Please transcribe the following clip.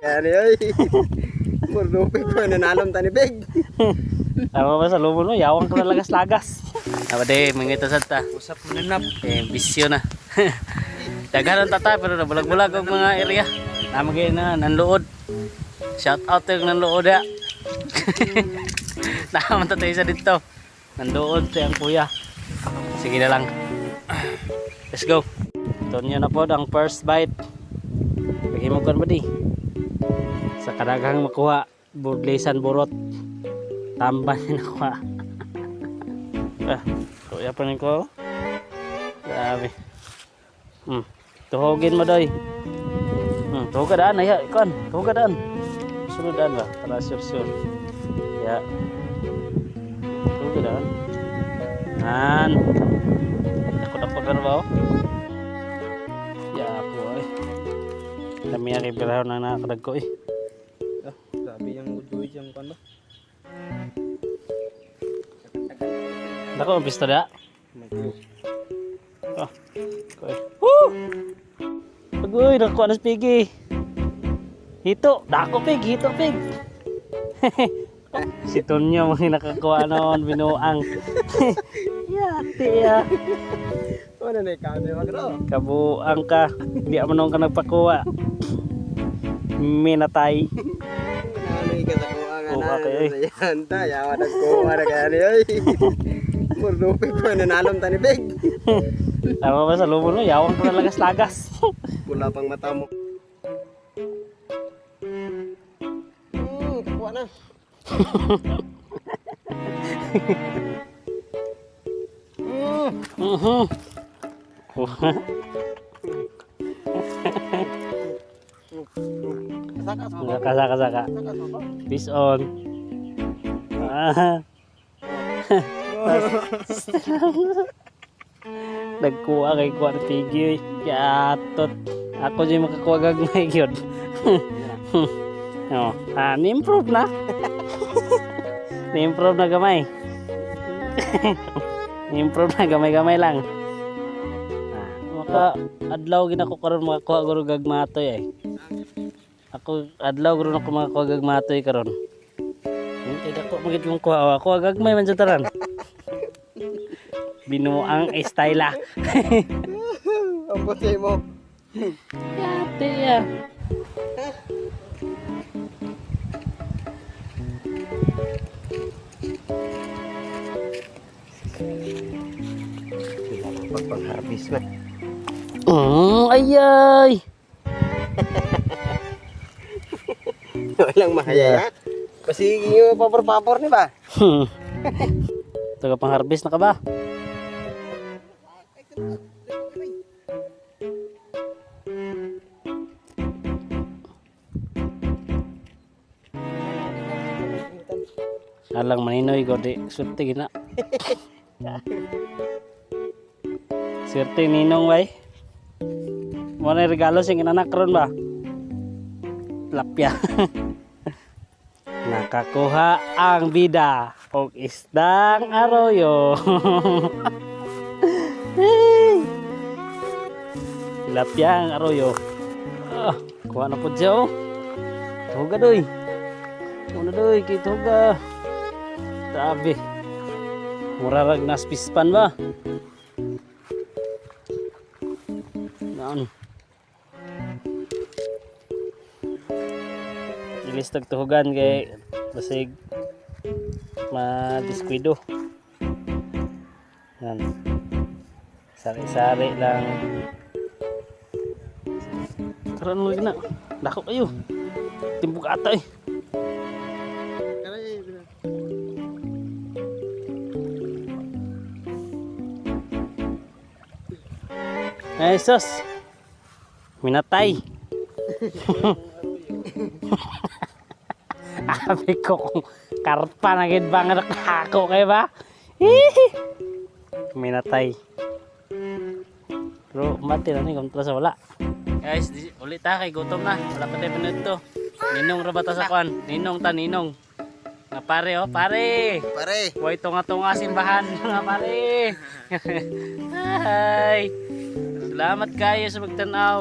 Kaya ay. Murdupig ko, nanalom tani big. Tama ba sa lumo no? Yawang ko na lagas-lagas. Apa deh, mangita sa ta. Usap mo nanap. Bisyo na. Daghan ang tata pero nabulag-bulag ang mga area. Namagay na nanluod. Shout out yung nanluod ya. Naman tatay sa dito. Nanluod siya ang kuya. Sige na lang. Let's go. Ito nyo na po ang first bite. Paghimugan ba di? Sa kadaghang makuha. Budlisan burot. Tamban na nakuha. Kuya pa rin ko. Grabe. Tuhogin mo doy. Tuhog ka daan. Ay, ikon. Tuhog ka daan. Sunod daan ba? Para sure. Ya. Tuhog ka daan. Yan. Ako na pagkarba o. Ya ako ay. Dami ang ibiraw na nakadag ko eh. Sabi yung udoy dyan ko ano. Dako ang pisto da. Woo! Agoy, nakuha na si Piggy. Hito, dako pig, hito pig. Si Tonyo mga nakakuha noon, binuang. Yati ya. Ano na ikaw, di ba ka? Kabuang ka, hindi mo nung ka nagpakuha. Minatay. Ano yung katakuha nga Oo, na. okay, ay. Yan ta, yawa nagkuha na kaya niya ay. Murdupig ko, nanalom tani big. Tama ba sa lumo no? Yawang ko na lagas-lagas. Wala pang mata mo. Kakuha na. Saka. Peace on. Nagkuha kay kuha na Piggy. Yatot. Ako dyan makakuha gagmay yun. Ni-improve na. Ni-improve na gamay. Ni-improve na gamay-gamay lang. Maka adlaw ginako karon makakuha guro gagmatoy eh. Ako adlaw guro nako makakuha gagmatoy karon. Hindi ako magit yung kuha. Ako gagmay man sa taran. Binuang style. Ang buti mo. Yate ya. Pagpang-harvest na. Ayay. Walang mahaya. Kasi yung papor-papor ni ba? Taga pang harvest na ka ba? Alang maninoy godi swerte gina. Swerte ninong way. Mo na regalo sing inanak ron ba? Lapya. Nakakuha ang bida og isdang aroyo. Lapya ang aroyo. Kuha na po siya oh. Tuga doy. Una doy, kituga. Sabi. Murarag naspispan ba? Naon. Ilis tagtuhugan kay basig ma-disquido. Yan. Sari-sari lang. Karon mo gina. Dako kayo. Timbuk ata eh. Ay sus. Minatay. Abi ko kung karpa na gid ba nga nakako kay ba? Minatay. Pero mati na ni kontra sa wala. Guys, ulit ta kay gutom na. Wala pa tayo minuto. Ninong ra bata sa kwan? Ninong ta ninong. Nga pare oh, pare. Pare. Way tunga-tunga simbahan nga pare. Hi. Salamat kayo sa pagtanaw.